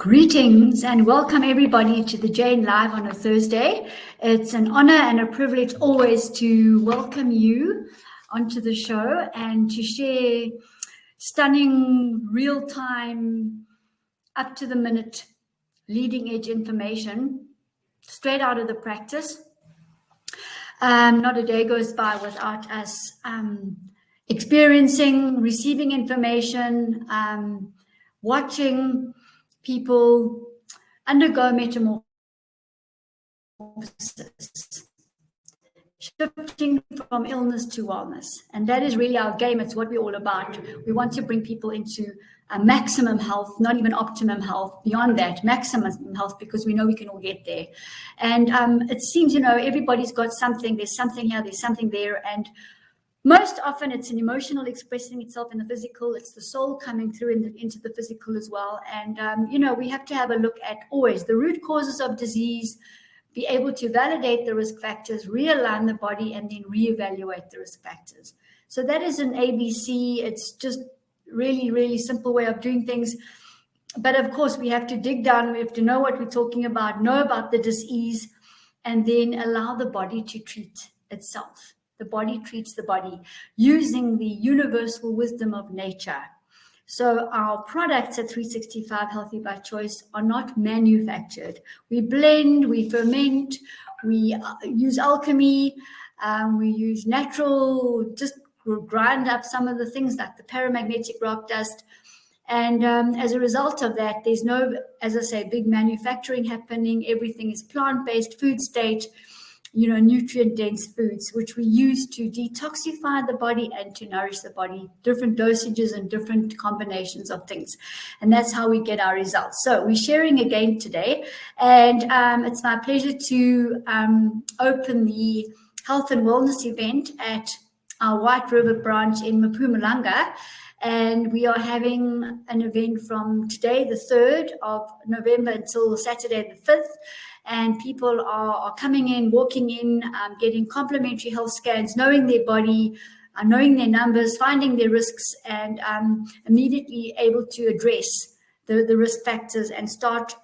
Greetings and welcome everybody to the Jane Live on a Thursday. It's an honor and a privilege always to welcome you onto the show and to share stunning, real-time, up-to-the-minute, leading-edge information straight out of the practice. Not a day goes by without us experiencing, receiving information, watching people undergo metamorphosis, shifting from illness to wellness. And that is really our game. It's what we're all about. We want to bring people into maximum health, not even optimum health, beyond that, maximum health, because we know we can all get there. And it seems, everybody's got something. There's something here, there's something there. And most often it's an emotional expressing itself in the physical. It's the soul coming through into the physical as well. And, we have to have a look at always the root causes of disease, be able to validate the risk factors, realign the body, and then reevaluate the risk factors. So that is an ABC. It's just really, really simple way of doing things. But of course, we have to dig down. We have to know what we're talking about, know about the disease, and then allow the body to treat itself. The body treats the body using the universal wisdom of nature. So our products at 365 Healthy by Choice are not manufactured. We blend, we ferment, we use alchemy, we use natural, just grind up some of the things like the paramagnetic rock dust. And as a result of that, there's no, as I say, big manufacturing happening. Everything is plant-based, food state, nutrient-dense foods, which we use to detoxify the body and to nourish the body, different dosages and different combinations of things. And that's how we get our results. So we're sharing again today, and it's my pleasure to open the health and wellness event at our White River branch in Mpumalanga. And we are having an event from today, the 3rd of November, until Saturday, the 5th. And people are coming in, walking in, getting complimentary health scans, knowing their body, knowing their numbers, finding their risks, and immediately able to address the risk factors and start,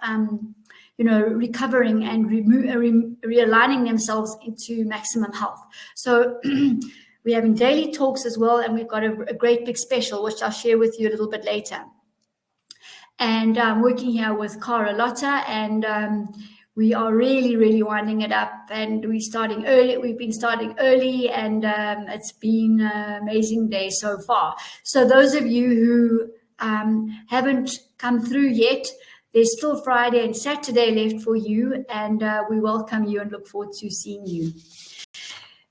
recovering and realigning themselves into maximum health. So we're having daily talks as well, and we've got a great big special, which I'll share with you a little bit later. And I'm working here with Cara Lotta, and we are really, really winding it up, and we're starting early. We've been starting early, and it's been an amazing day so far. So those of you who haven't come through yet, there's still Friday and Saturday left for you, and we welcome you and look forward to seeing you.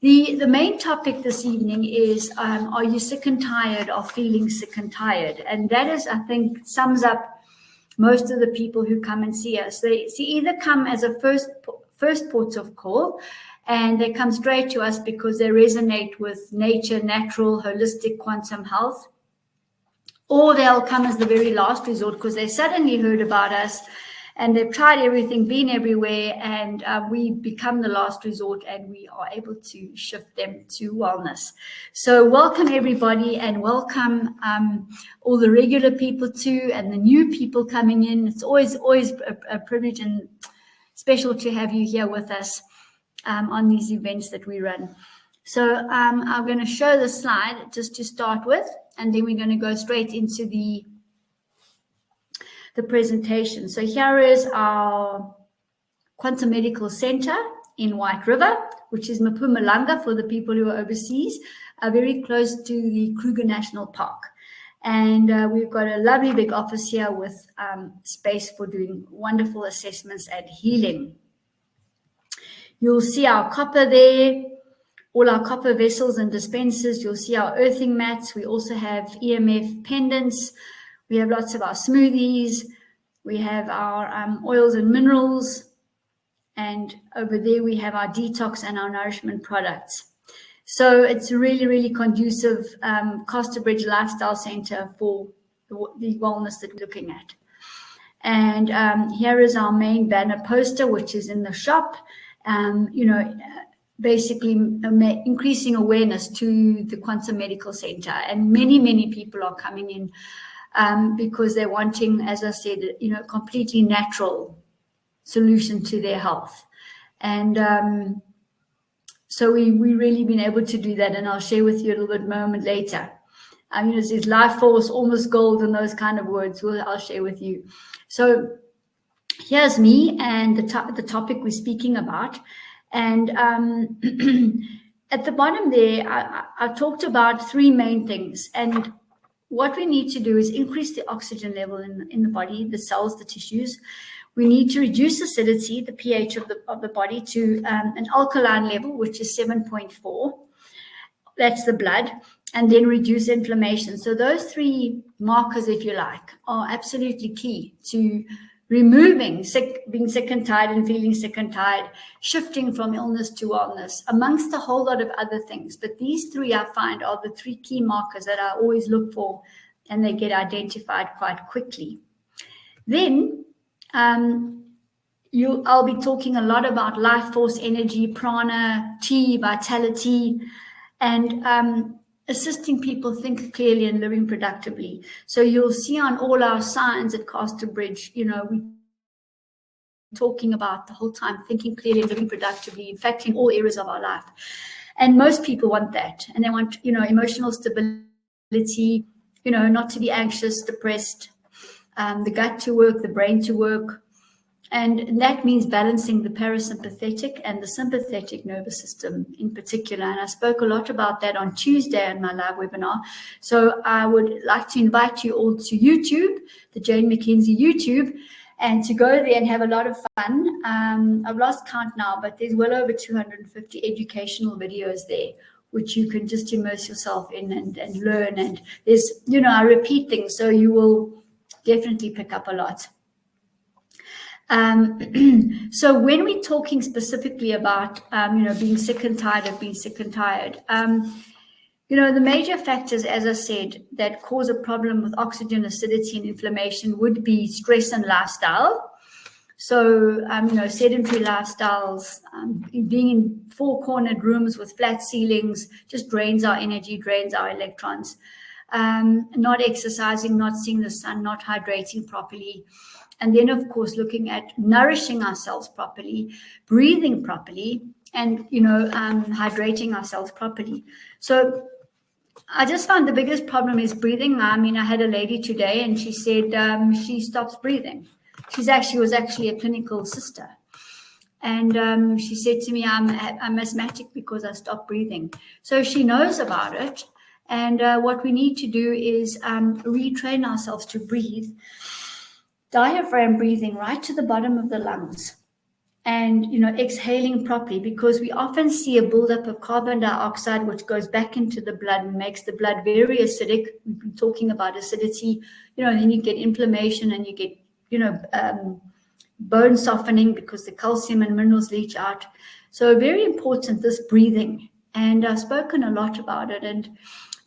The main topic this evening is, are you sick and tired of feeling sick and tired? And that is, I think, sums up most of the people who come and see us. They either come as a first port of call, and they come straight to us because they resonate with nature, natural, holistic, quantum health, or they'll come as the very last resort because they suddenly heard about us and they've tried everything, been everywhere, and we become the last resort, and we are able to shift them to wellness. So welcome everybody, and welcome all the regular people too, and the new people coming in. It's always a privilege and special to have you here with us on these events that we run. So I'm going to show the slide just to start with, and then we're going to go straight into the presentation. So here is our Quantum Medical Center in White River, which is Mpumalanga for the people who are overseas, very close to the Kruger National Park. And we've got a lovely big office here with space for doing wonderful assessments and healing. You'll see our copper there, all our copper vessels and dispensers. You'll see our earthing mats. We also have EMF pendants. We have lots of our smoothies. We have our oils and minerals. And over there, we have our detox and our nourishment products. So it's a really, really conducive Costerbridge lifestyle center for the wellness that we're looking at. And here is our main banner poster, which is in the shop, basically increasing awareness to the Quantum Medical Center. And many, many people are coming in because they're wanting, as I said, a completely natural solution to their health. And so we've really been able to do that, and I'll share with you a little bit moment later. It says life force, almost gold, and those kind of words I'll share with you. So here's me and the topic we're speaking about. And at the bottom there, I talked about three main things. And what we need to do is increase the oxygen level in the body, the cells, the tissues. We need to reduce acidity, the pH of the body, to an alkaline level, which is 7.4. That's the blood. And then reduce inflammation. So those three markers, if you like, are absolutely key to removing being sick and tired and feeling sick and tired, shifting from illness to wellness, amongst a whole lot of other things. But these three, I find, are the three key markers that I always look for, and they get identified quite quickly. Then I'll be talking a lot about life force, energy, prana, chi, vitality, and assisting people think clearly and living productively. So you'll see on all our signs at Casterbridge, we're talking about the whole time thinking clearly and living productively, in fact, in all areas of our life. And most people want that. And they want, emotional stability, not to be anxious, depressed, the gut to work, the brain to work. And that means balancing the parasympathetic and the sympathetic nervous system in particular. And I spoke a lot about that on Tuesday in my live webinar. So I would like to invite you all to YouTube, the Jane Mackenzie YouTube, and to go there and have a lot of fun. I've lost count now, but there's well over 250 educational videos there, which you can just immerse yourself in and learn. And there's, I repeat things, so you will definitely pick up a lot. So when we're talking specifically about, being sick and tired of being sick and tired, the major factors, as I said, that cause a problem with oxygen, acidity, and inflammation would be stress and lifestyle. So, sedentary lifestyles, being in four-cornered rooms with flat ceilings just drains our energy, drains our electrons. Not exercising, not seeing the sun, not hydrating properly. And then, of course, looking at nourishing ourselves properly, breathing properly, and, hydrating ourselves properly. So I just found the biggest problem is breathing. I had a lady today, and she said she stops breathing. She was actually a clinical sister. And she said to me, I'm asthmatic because I stopped breathing. So she knows about it. And what we need to do is retrain ourselves to breathe. Diaphragm breathing right to the bottom of the lungs, and exhaling properly, because we often see a buildup of carbon dioxide which goes back into the blood and makes the blood very acidic. We've been talking about acidity, then you get inflammation and you get bone softening because the calcium and minerals leach out. So very important, this breathing, and I've spoken a lot about it. And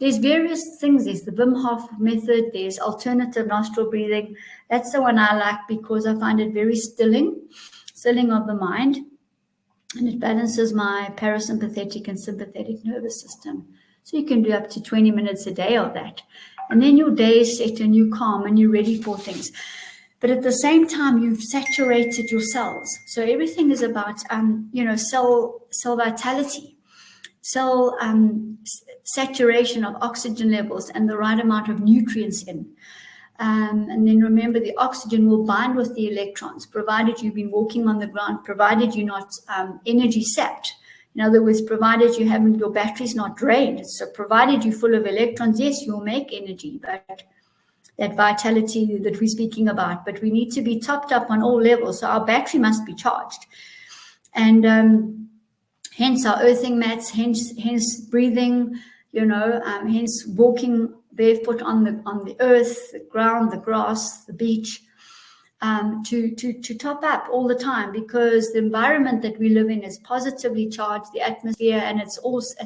there's various things. There's the Wim Hof method. There's alternative nostril breathing. That's the one I like because I find it very stilling of the mind. And it balances my parasympathetic and sympathetic nervous system. So you can do up to 20 minutes a day of that. And then your day is set and you're calm and you're ready for things. But at the same time, you've saturated your cells. So everything is about, cell vitality, cell saturation of oxygen levels and the right amount of nutrients in. And then remember, the oxygen will bind with the electrons, provided you've been walking on the ground, provided you're not energy sapped. In other words, provided your battery's not drained. So provided you're full of electrons, yes, you'll make energy, but that vitality that we're speaking about, but we need to be topped up on all levels. So our battery must be charged. And hence our earthing mats, hence breathing, hence walking barefoot on the earth, the ground, the grass, the beach, to top up all the time, because the environment that we live in is positively charged, the atmosphere, and it's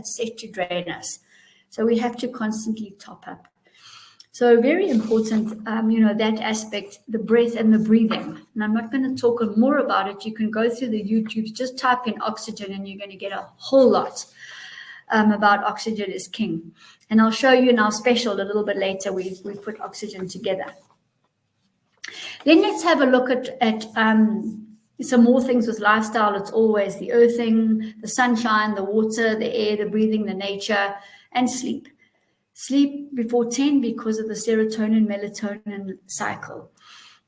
set to drain us. So we have to constantly top up. So very important, that aspect, the breath and the breathing. And I'm not going to talk more about it. You can go through the YouTubes, just type in oxygen and you're going to get a whole lot. about oxygen is king. And I'll show you in our special a little bit later, we put oxygen together. Then let's have a look at some more things with lifestyle. It's always the earthing, the sunshine, the water, the air, the breathing, the nature, and sleep. Sleep before 10 because of the serotonin, melatonin cycle.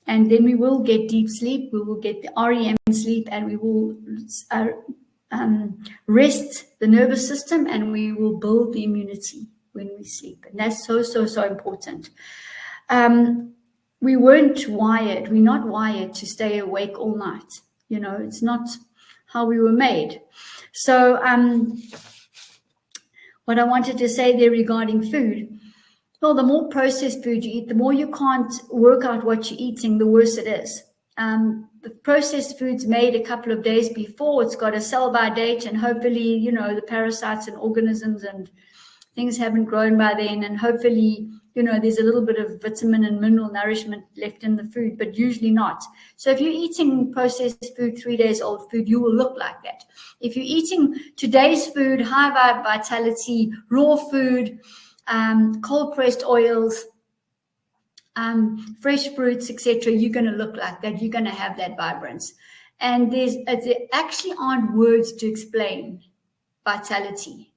And then we will get deep sleep, we will get the REM sleep, and we will rest the nervous system, and we will build the immunity when we sleep. And that's so important. We're not wired to stay awake all night. You know, it's not how we were made. So what I wanted to say there regarding food, well, the more processed food you eat, the more you can't work out what you're eating, the worse it is. The processed food's made a couple of days before, it's got a sell-by date, and hopefully, you know, the parasites and organisms and things haven't grown by then, and hopefully, you know, there's a little bit of vitamin and mineral nourishment left in the food, but usually not. So if you're eating processed food, 3 days old food, you will look like that. If you're eating today's food, high vitality, raw food, cold pressed oils, fresh fruits, etc., you're going to look like that. You're going to have that vibrance. And there actually aren't words to explain vitality,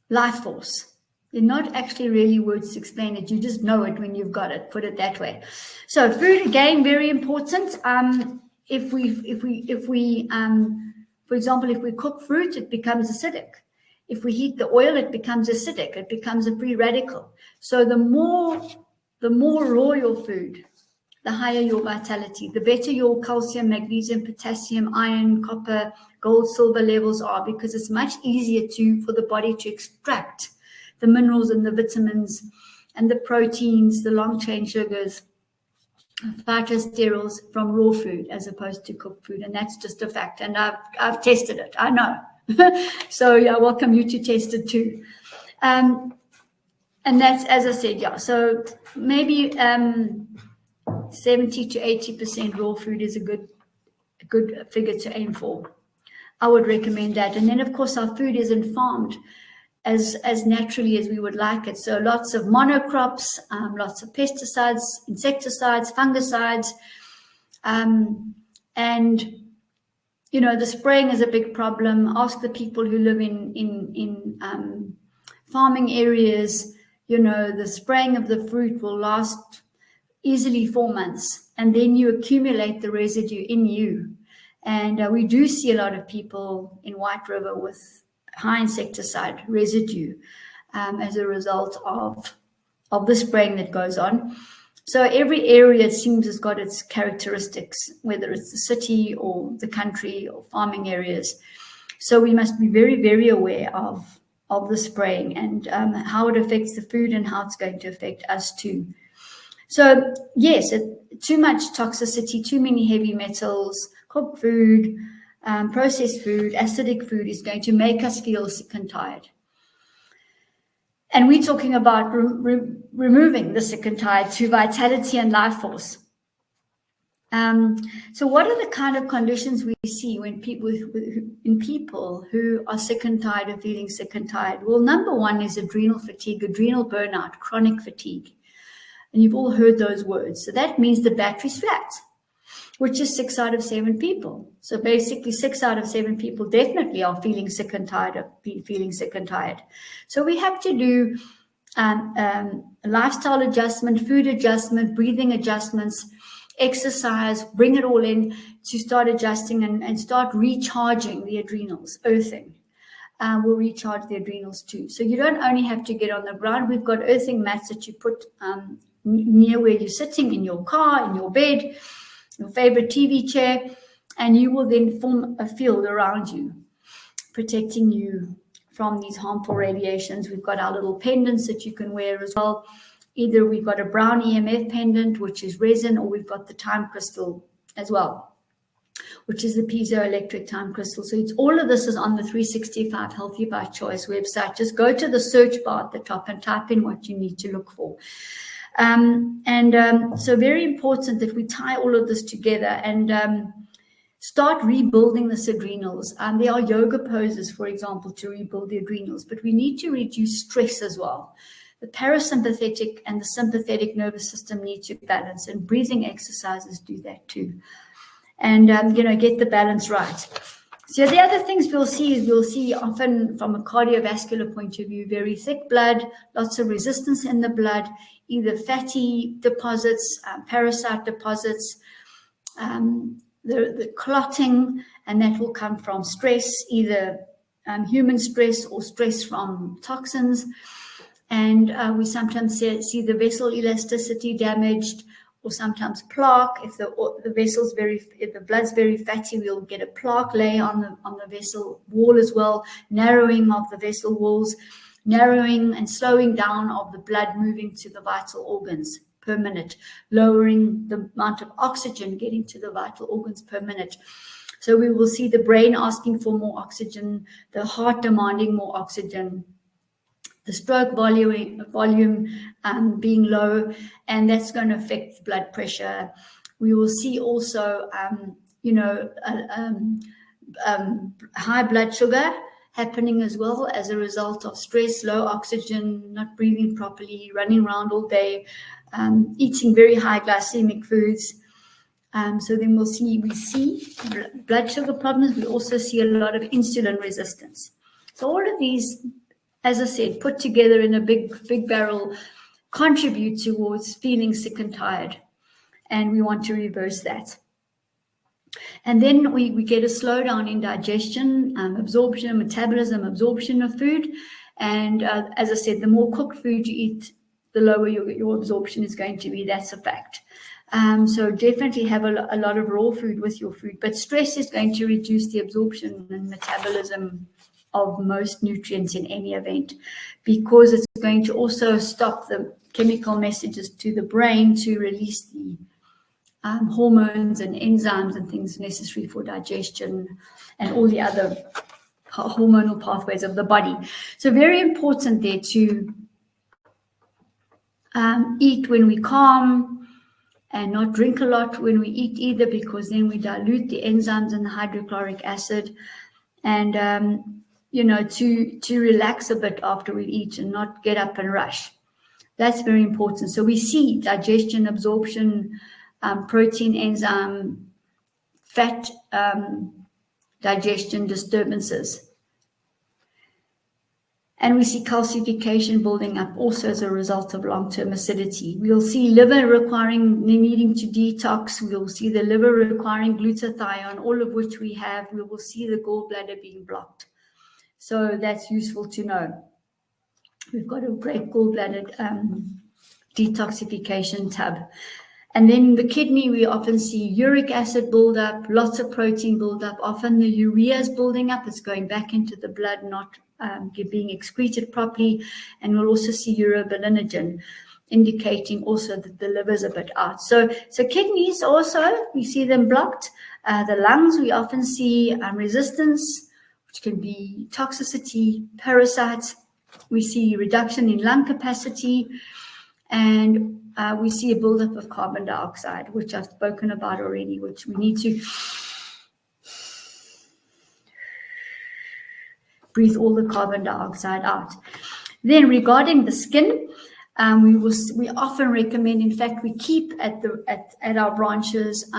life force. They're not actually really words to explain it. You just know it when you've got it. Put it that way. So food, again, very important. If we for example, if we cook fruit, it becomes acidic. If we heat the oil, it becomes acidic. It becomes a free radical. So the more raw your food, the higher your vitality, the better your calcium, magnesium, potassium, iron, copper, gold, silver levels are, because it's much easier for the body to extract the minerals and the vitamins and the proteins, the long-chain sugars, phytosterols from raw food as opposed to cooked food. And that's just a fact. And I've tested it. I know. So I welcome you to test it too. And that's, as I said, yeah. So maybe 70 to 80% raw food is a good figure to aim for. I would recommend that. And then, of course, our food isn't farmed as naturally as we would like it. So lots of monocrops, lots of pesticides, insecticides, fungicides, and you know, the spraying is a big problem. Ask the people who live in farming areas. You know, the spraying of the fruit will last easily 4 months, and then you accumulate the residue in you. And we do see a lot of people in White River with high insecticide residue as a result of the spraying that goes on. So every area, it seems, has got its characteristics, whether it's the city or the country or farming areas. So we must be very, very aware of the spraying and how it affects the food and how it's going to affect us too. So yes, too much toxicity, too many heavy metals, cooked food, processed food, acidic food is going to make us feel sick and tired. And we're talking about removing the sick and tired to vitality and life force. So what are the kind of conditions we see when people who are sick and tired of feeling sick and tired? Well, number one is adrenal fatigue, adrenal burnout, chronic fatigue. And you've all heard those words. So that means the battery's flat, which is 6 out of 7 people. So basically 6 out of 7 people definitely are feeling sick and tired of feeling sick and tired. So we have to do lifestyle adjustment, food adjustment, breathing adjustments, exercise, bring it all in to start adjusting and start recharging the adrenals, earthing. Will recharge the adrenals too. So you don't only have to get on the ground. We've got earthing mats that you put near where you're sitting, in your car, in your bed, your favorite TV chair, and you will then form a field around you, protecting you from these harmful radiations. We've got our little pendants that you can wear as well. Either we've got a brown EMF pendant, which is resin, or we've got the time crystal as well, which is the piezoelectric time crystal. So all of this is on the 365 Healthy by Choice website. Just go to the search bar at the top and type in what you need to look for. So very important that we tie all of this together. And start rebuilding the adrenals. There are yoga poses, for example, to rebuild the adrenals, but we need to reduce stress as well. The parasympathetic and the sympathetic nervous system need to balance, and breathing exercises do that too. And, get the balance right. So the other things we'll see often from a cardiovascular point of view, very thick blood, lots of resistance in the blood, either fatty deposits, parasite deposits, the clotting, and that will come from stress, either human stress or stress from toxins. And we sometimes see the vessel elasticity damaged, or sometimes plaque. If if the blood's very fatty, we'll get a plaque lay on the vessel wall as well, narrowing of the vessel walls, narrowing and slowing down of the blood moving to the vital organs per minute, lowering the amount of oxygen getting to the vital organs per minute. So we will see the brain asking for more oxygen, the heart demanding more oxygen, the stroke volume being low, and that's going to affect blood pressure. We will see also, high blood sugar happening as well as a result of stress, low oxygen, not breathing properly, running around all day, eating very high glycemic foods. So then we see blood sugar problems. We also see a lot of insulin resistance. So all of these, as I said, put together in a big barrel, contribute towards feeling sick and tired. And we want to reverse that. And then we get a slowdown in digestion, absorption, metabolism, absorption of food. And as I said, the more cooked food you eat, the lower your absorption is going to be. That's a fact. So definitely have a lot of raw food with your food. But stress is going to reduce the absorption and metabolism of most nutrients in any event, because it's going to also stop the chemical messages to the brain to release the hormones and enzymes and things necessary for digestion and all the other hormonal pathways of the body. So very important there to eat when we calm and not drink a lot when we eat either, because then we dilute the enzymes and the hydrochloric acid. And to relax a bit after we eat and not get up and rush. That's very important. So we see digestion, absorption, protein, enzyme, fat digestion disturbances. And we see calcification building up also as a result of long-term acidity. We'll see liver needing to detox. We'll see the liver requiring glutathione, all of which we have. We will see the gallbladder being blocked. So that's useful to know. We've got a great gallbladder detoxification tub. And then the kidney, we often see uric acid buildup, lots of protein buildup. Often the urea is building up. It's going back into the blood, not being excreted properly. And we'll also see urobilinogen, indicating also that the liver's a bit out. So kidneys also, we see them blocked. The lungs, we often see resistance, which can be toxicity, parasites. We see reduction in lung capacity, and we see a buildup of carbon dioxide, which I've spoken about already, which we need to breathe all the carbon dioxide out. Then regarding the skin, we often recommend, in fact, we keep at our branches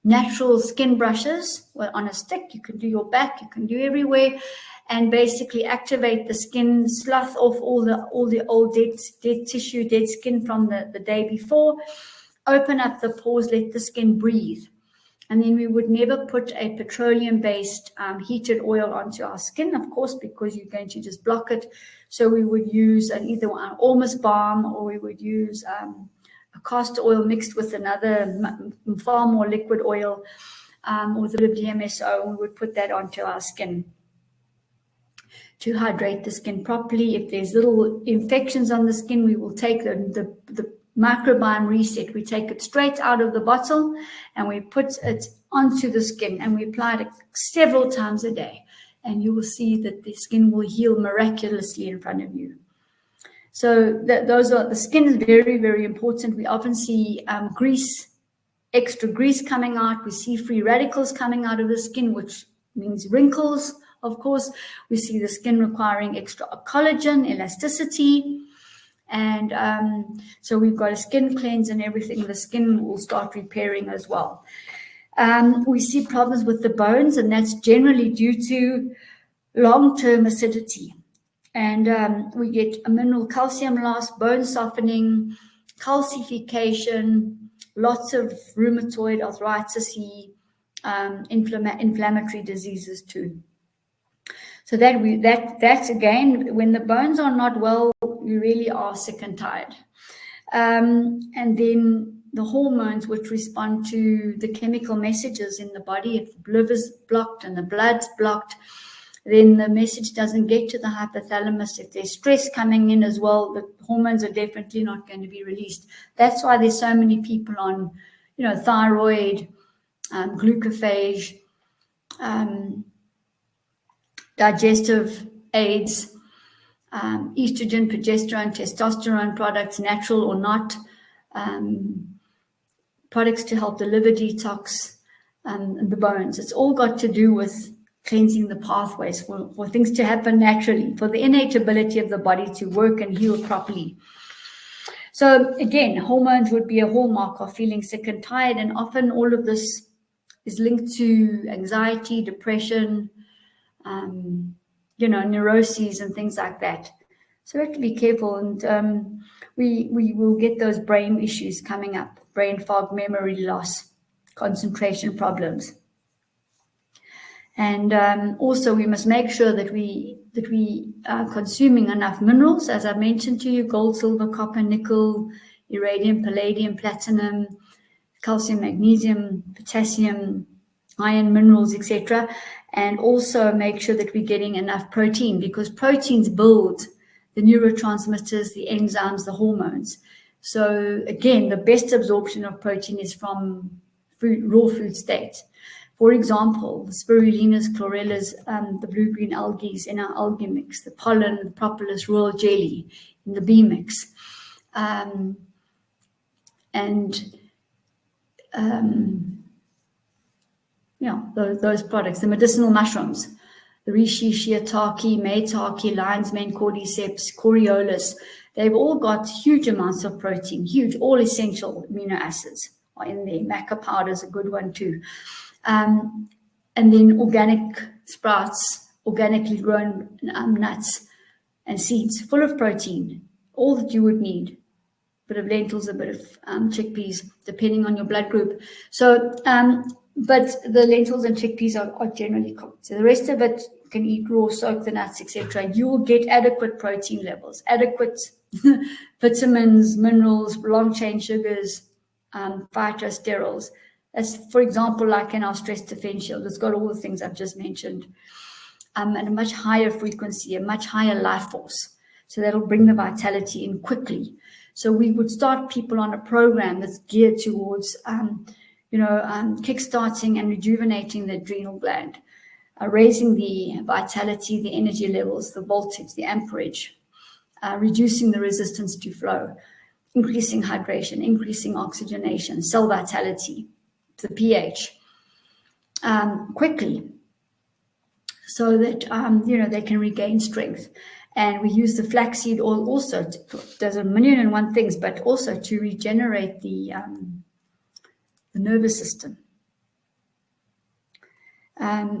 natural skin brushes on a stick. You can do your back, you can do everywhere, and basically activate the skin, slough off all the old dead tissue, dead skin from the day before, open up the pores, let the skin breathe. And then we would never put a petroleum-based heated oil onto our skin, of course, because you're going to just block it. So we would use either an Ormus balm, or we would use a castor oil mixed with another far more liquid oil, with a bit of DMSO. We would put that onto our skin to hydrate the skin properly. If there's little infections on the skin, we will take the Microbiome Reset. We take it straight out of the bottle and we put it onto the skin, and we apply it several times a day, and you will see that the skin will heal miraculously in front of you. So the skin is very, very important. We often see grease extra grease coming out. We see free radicals coming out of the skin, which means wrinkles, of course. We see the skin requiring extra collagen, elasticity. And so we've got a skin cleanse and everything. The skin will start repairing as well. We see problems with the bones, and that's generally due to long-term acidity. And we get a mineral calcium loss, bone softening, calcification, lots of rheumatoid arthritis-y, inflammatory diseases too. So that's again, when the bones are not well, we really are sick and tired. And then the hormones which respond to the chemical messages in the body, if the liver's blocked and the blood's blocked, then the message doesn't get to the hypothalamus. If there's stress coming in as well, the hormones are definitely not going to be released. That's why there's so many people on, thyroid, glucophage, digestive aids, estrogen, progesterone, testosterone products, natural or not, products to help the liver detox, and the bones. It's all got to do with cleansing the pathways for things to happen naturally, for the innate ability of the body to work and heal properly. So again, hormones would be a hallmark of feeling sick and tired, and often all of this is linked to anxiety, depression, neuroses and things like that. So we have to be careful, and we will get those brain issues coming up, brain fog, memory loss, concentration problems. And also we must make sure that we are consuming enough minerals, as I mentioned to you: gold, silver, copper, nickel, iridium, palladium, platinum, calcium, magnesium, potassium, iron, minerals, etc. And also make sure that we're getting enough protein, because proteins build the neurotransmitters, the enzymes, the hormones. So again, the best absorption of protein is from raw food state. For example, the spirulinas, chlorellas, the blue-green algae in our algae mix, the pollen, the propolis, royal jelly in the bee mix. Those products, the medicinal mushrooms, the reishi, shiitake, maitake, lion's mane, cordyceps, coriolis, they've all got huge amounts of protein, all essential amino acids are in there. Maca powder is a good one too. And then organic sprouts, organically grown nuts and seeds, full of protein, all that you would need. A bit of lentils, a bit of chickpeas, depending on your blood group. So, but the lentils and chickpeas are generally cooked. So the rest of it, you can eat raw, soak the nuts, etc. You will get adequate protein levels, adequate vitamins, minerals, long-chain sugars, phytosterols. As, for example, like in our stress defense shield, it's got all the things I've just mentioned, and a much higher frequency, a much higher life force. So that'll bring the vitality in quickly. So we would start people on a program that's geared towards, kickstarting and rejuvenating the adrenal gland, raising the vitality, the energy levels, the voltage, the amperage, reducing the resistance to flow, increasing hydration, increasing oxygenation, cell vitality, the pH, quickly, so that they can regain strength. And we use the flaxseed oil also. Does 1,000,001 things, but also to regenerate the nervous system.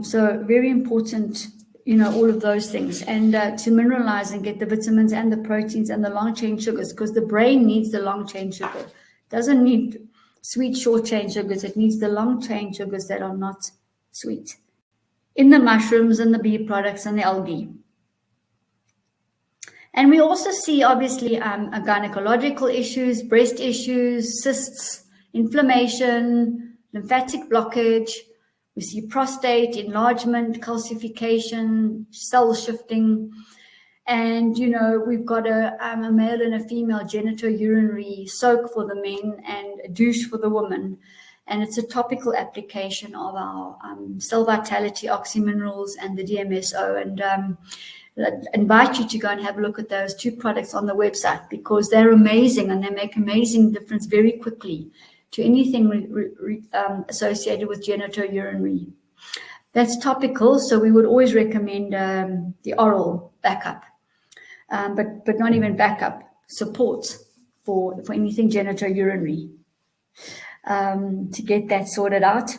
So very important, all of those things, and to mineralize and get the vitamins and the proteins and the long-chain sugars, because the brain needs the long-chain sugar. It doesn't need sweet short-chain sugars. It needs the long-chain sugars that are not sweet in the mushrooms and the bee products and the algae. And we also see, obviously, gynecological issues, breast issues, cysts, inflammation, lymphatic blockage. We see prostate, enlargement, calcification, cell shifting. And, we've got a male and a female genitourinary soak for the men and a douche for the woman. And it's a topical application of our Cell Vitality OxyMinerals and the DMSO. And I invite you to go and have a look at those two products on the website, because they're amazing and they make amazing difference very quickly to anything associated with genitourinary. That's topical, so we would always recommend the oral backup, but not even backup, support for anything genitourinary, to get that sorted out.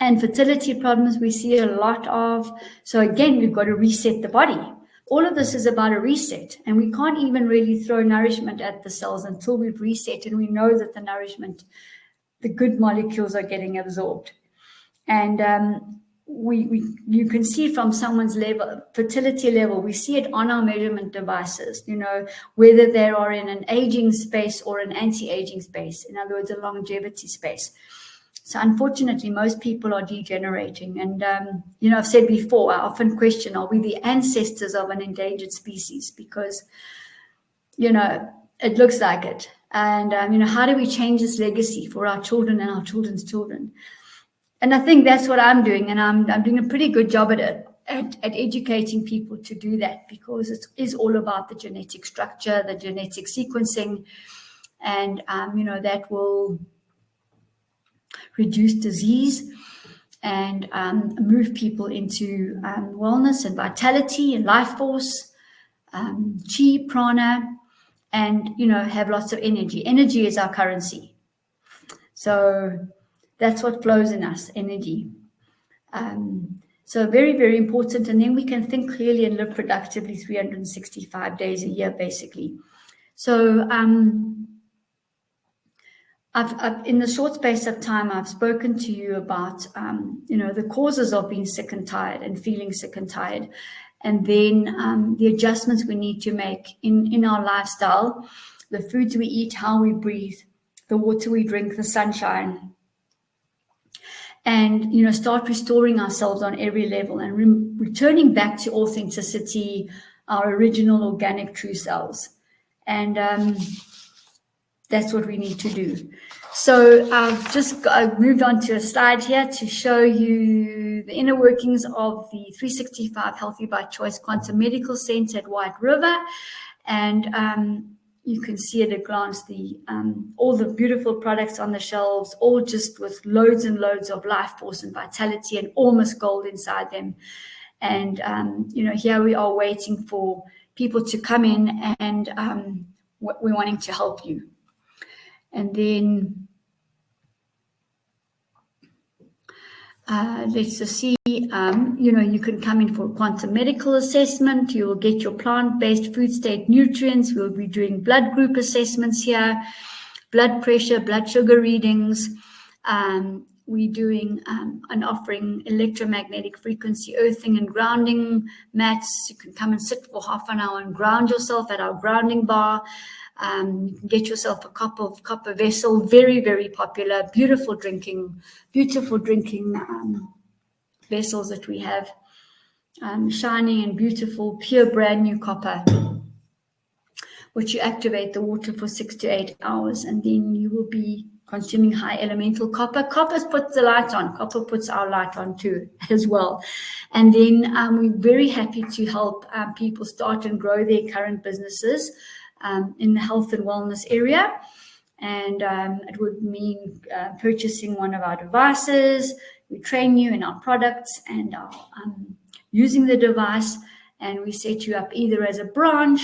And fertility problems we see a lot of. So again, we've got to reset the body. All of this is about a reset, and we can't even really throw nourishment at the cells until we've reset and we know that the nourishment, the good molecules are getting absorbed. And you can see from someone's level, fertility level, we see it on our measurement devices, whether they are in an aging space or an anti-aging space, in other words, a longevity space. So unfortunately, most people are degenerating. And, I've said before, I often question, are we the ancestors of an endangered species? Because, it looks like it. And, how do we change this legacy for our children and our children's children? And I think that's what I'm doing. And I'm doing a pretty good job at it, at educating people to do that, because it is all about the genetic structure, the genetic sequencing. And, that will reduce disease and move people into wellness and vitality and life force, chi, prana, and, have lots of energy. Energy is our currency. So that's what flows in us, energy. So very, very important. And then we can think clearly and live productively 365 days a year, basically. So I've in the short space of time, I've spoken to you about, the causes of being sick and tired and feeling sick and tired, and then the adjustments we need to make in our lifestyle, the foods we eat, how we breathe, the water we drink, the sunshine, and, start restoring ourselves on every level and returning back to authenticity, our original organic true selves. And that's what we need to do. So I've moved on to a slide here to show you the inner workings of the 365 Healthy by Choice Quantum Medical Center at White River. And you can see at a glance all the beautiful products on the shelves, all just with loads and loads of life force and vitality and almost gold inside them. And, here we are waiting for people to come in, and we're wanting to help you. And then let's just see, you can come in for a quantum medical assessment. You will get your plant-based food state nutrients. We'll be doing blood group assessments here, blood pressure, blood sugar readings. We're doing and offering electromagnetic frequency earthing and grounding mats. You can come and sit for half an hour and ground yourself at our grounding bar. You can get yourself a copper vessel, very, very popular, beautiful drinking vessels that we have, shining and beautiful, pure brand new copper, which you activate the water for 6 to 8 hours, and then you will be consuming high elemental copper. Copper puts the light on. Copper puts our light on too, as well. And then we're very happy to help people start and grow their current businesses in the health and wellness area. And it would mean purchasing one of our devices. We train you in our products and using the device, and we set you up either as a branch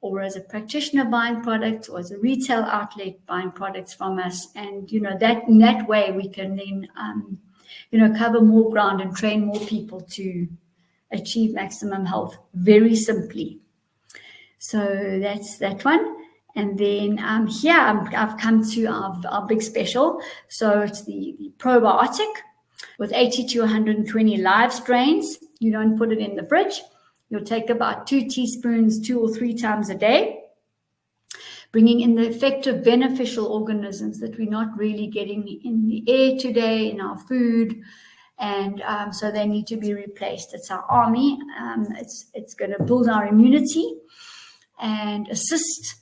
or as a practitioner buying products, or as a retail outlet buying products from us. And, that in that way we can then, cover more ground and train more people to achieve maximum health very simply. So that's that one. And then here I've come to our big special. So it's the probiotic with 80 to 120 live strains. You don't put it in the fridge. You'll take about 2 teaspoons 2 or 3 times a day, bringing in the effective beneficial organisms that we're not really getting in the air today, in our food. And so they need to be replaced. It's our army. It's going to build our immunity and assist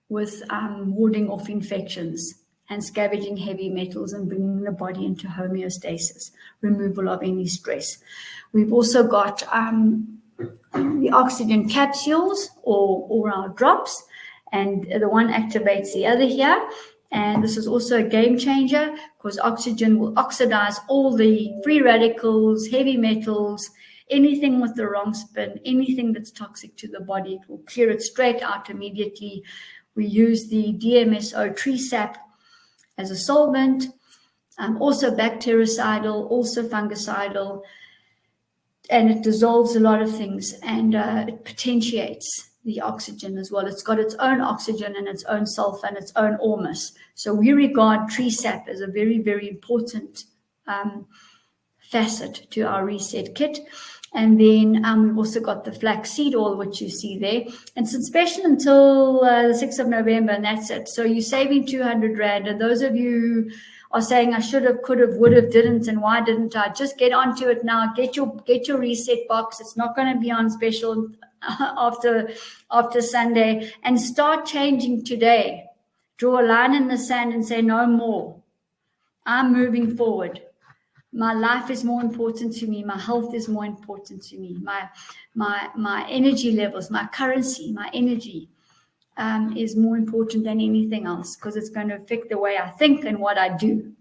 with warding off infections and scavenging heavy metals and bringing the body into homeostasis, removal of any stress. We've also got the oxygen capsules or our drops, and the one activates the other here. And this is also a game changer because oxygen will oxidize all the free radicals, heavy metals, anything with the wrong spin, anything that's toxic to the body. It will clear it straight out immediately. We use the DMSO tree sap as a solvent, also bactericidal, also fungicidal, and it dissolves a lot of things, and it potentiates the oxygen as well. It's got its own oxygen and its own sulfur and its own ormus. So we regard tree sap as a very, very important facet to our reset kit. And then we've also got the flaxseed oil, which you see there. And it's special until the 6th of November, and that's it. So you're saving 200 Rand. And those of you who are saying, I should have, could have, would have, didn't, and why didn't I? Just get onto it now. Get your reset box. It's not going to be on special after Sunday. And start changing today. Draw a line in the sand and say, no more. I'm moving forward. My life is more important to me. My health is more important to me. My energy levels, my currency, my energy is more important than anything else, because it's going to affect the way I think and what I do,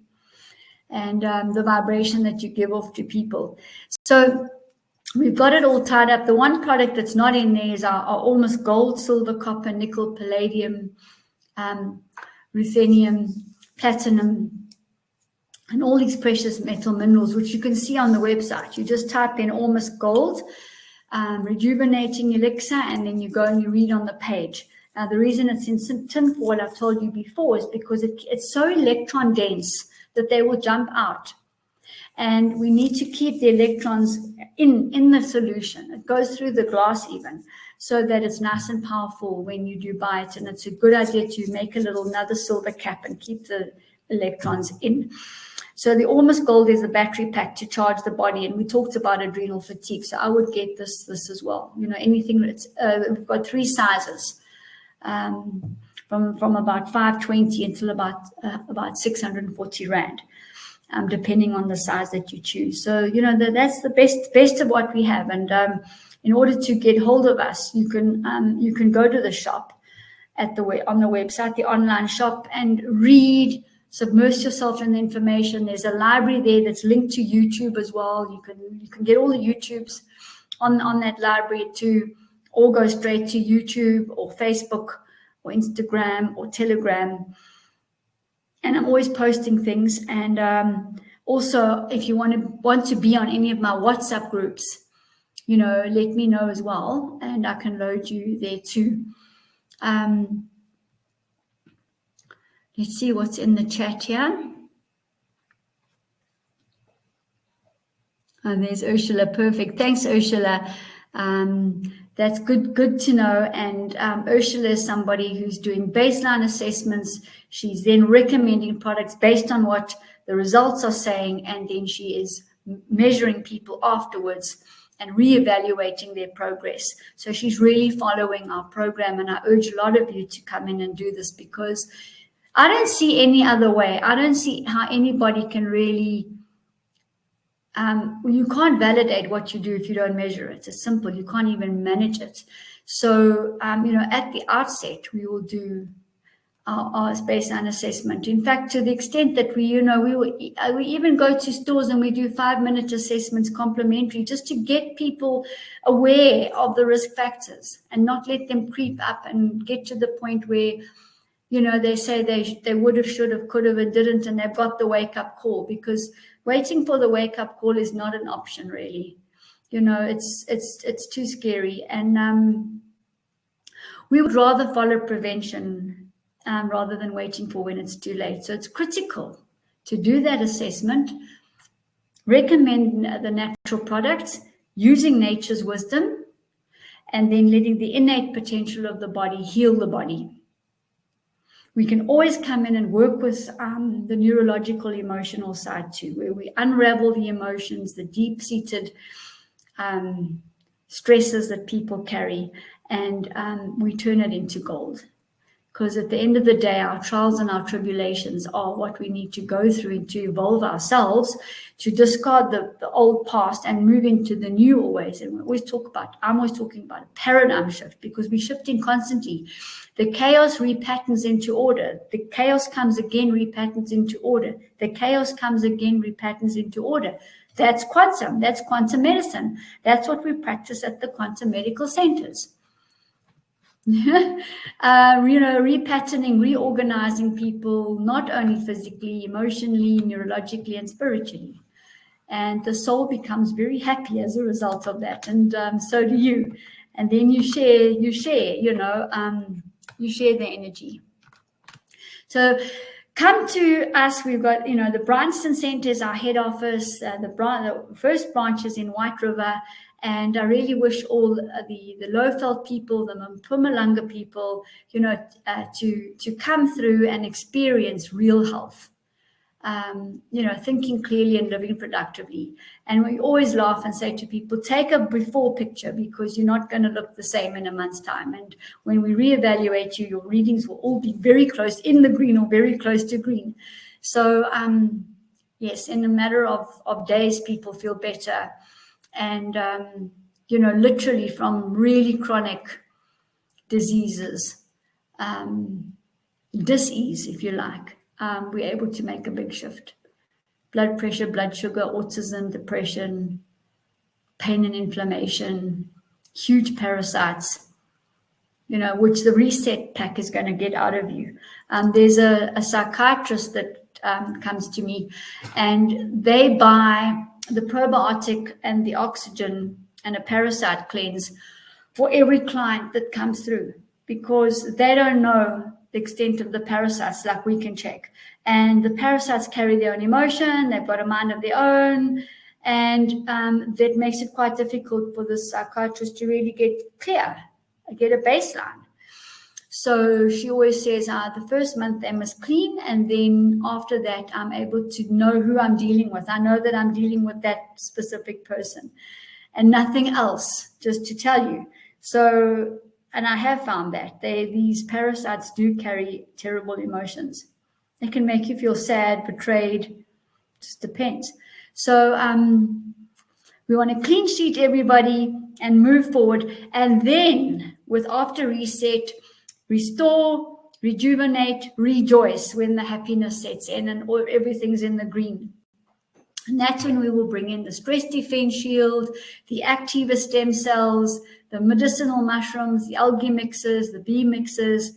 and the vibration that you give off to people. So we've got it all tied up. The one product that's not in there is our almost gold, silver, copper, nickel, palladium, ruthenium, platinum, and all these precious metal minerals, which you can see on the website. You just type in almost gold, rejuvenating elixir, and then you go and you read on the page. Now, the reason it's in tin foil, I've told you before, is because it's so electron dense that they will jump out. And we need to keep the electrons in the solution. It goes through the glass even, so that it's nice and powerful when you do buy it. And it's a good idea to make another silver cap and keep the electrons in. So the almost gold is a battery pack to charge the body, and we talked about adrenal fatigue. So I would get this as well. You know, anything that's we've got 3 sizes, from about 520 until about 640 Rand, depending on the size that you choose. So you know that's the best of what we have. And in order to get hold of us, you can go to the shop on the website, the online shop, and read. Submerge yourself in the information. There's a library there that's linked to YouTube as well. You can get all the YouTubes on that library to all go straight to YouTube or Facebook or Instagram or Telegram. And I'm always posting things. And also, if you want to be on any of my WhatsApp groups, you know, let me know as well, and I can load you there too. Let's see what's in the chat here. Oh, there's Ursula. Perfect. Thanks, Ursula. That's good to know. And Ursula is somebody who's doing baseline assessments. She's then recommending products based on what the results are saying, and then she is measuring people afterwards and reevaluating their progress. So she's really following our program, and I urge a lot of you to come in and do this, because I don't see any other way. I don't see how anybody can really, you can't validate what you do if you don't measure it. It's simple. You can't even manage it. So, you know, at the outset, we will do our baseline assessment. In fact, to the extent that we even go to stores and we do 5-minute assessments complimentary, just to get people aware of the risk factors and not let them creep up and get to the point where, you know, they say they would have, should have, could have, and didn't, and they've got the wake-up call, because waiting for the wake-up call is not an option, really. You know, it's too scary. And we would rather follow prevention rather than waiting for when it's too late. So it's critical to do that assessment, recommend the natural products, using nature's wisdom, and then letting the innate potential of the body heal the body. We can always come in and work with the neurological, emotional side too, where we unravel the emotions, the deep-seated stresses that people carry, and we turn it into gold. Because at the end of the day, our trials and our tribulations are what we need to go through to evolve ourselves, to discard the old past and move into the new always. And I'm always talking about a paradigm shift, because we're shifting constantly. The chaos repatterns into order. The chaos comes again, repatterns into order. The chaos comes again, repatterns into order. That's quantum. That's quantum medicine. That's what we practice at the quantum medical centers. Repatterning, reorganizing people, not only physically, emotionally, neurologically, and spiritually. And the soul becomes very happy as a result of that. And so do you. And then you share, you share the energy. So come to us. We've got, the Bryanston Center is our head office. The first branch is in White River. And I really wish all the Lowveld people, the Mpumalanga people, to come through and experience real health. Thinking clearly and living productively. And we always laugh and say to people, take a before picture, because you're not going to look the same in a month's time. And when we reevaluate you, your readings will all be very close in the green or very close to green. So, yes, in a matter of days, people feel better. And, literally from really chronic diseases, dis-ease, if you like, we're able to make a big shift. Blood pressure, blood sugar, autism, depression, pain and inflammation, huge parasites, which the Reset pack is going to get out of you. There's a psychiatrist that comes to me, and they buy the probiotic and the oxygen and a parasite cleanse for every client that comes through, because they don't know the extent of the parasites like we can check. And the parasites carry their own emotion, they've got a mind of their own, and that makes it quite difficult for the psychiatrist to really get clear, get a baseline. So she always says, the first month they must clean, and then after that, I'm able to know who I'm dealing with. I know that I'm dealing with that specific person and nothing else, just to tell you. So, and I have found that these parasites do carry terrible emotions. They can make you feel sad, betrayed, just depends. So we want to clean sheet everybody and move forward. And then with after reset, restore, rejuvenate, rejoice when the happiness sets in and everything's in the green. And that's when we will bring in the stress defense shield, the Activa stem cells, the medicinal mushrooms, the algae mixes, the bee mixes,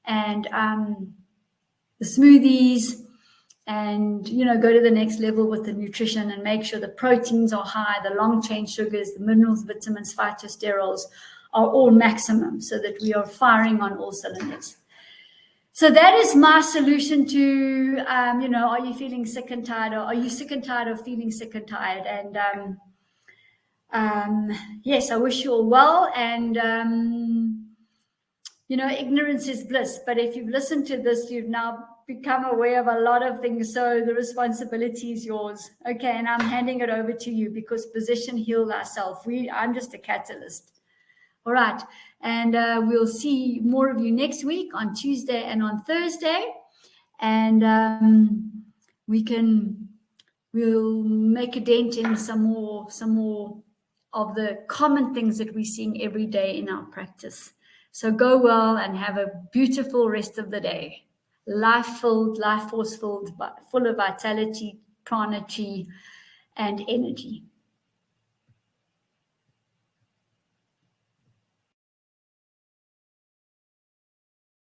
and the smoothies, and, go to the next level with the nutrition and make sure the proteins are high, the long chain sugars, the minerals, vitamins, phytosterols are all maximum, so that we are firing on all cylinders. So that is my solution to, are you feeling sick and tired, or are you sick and tired of feeling sick and tired? And yes, I wish you all well. And, ignorance is bliss. But if you've listened to this, you've now become aware of a lot of things. So the responsibility is yours. Okay, and I'm handing it over to you, because position, heal thyself. I'm just a catalyst. All right. And we'll see more of you next week on Tuesday and on Thursday. And we'll make a dent in some more of the common things that we're seeing every day in our practice. So go well and have a beautiful rest of the day. Life-filled, life-force-filled, full of vitality, prana, chi, and energy.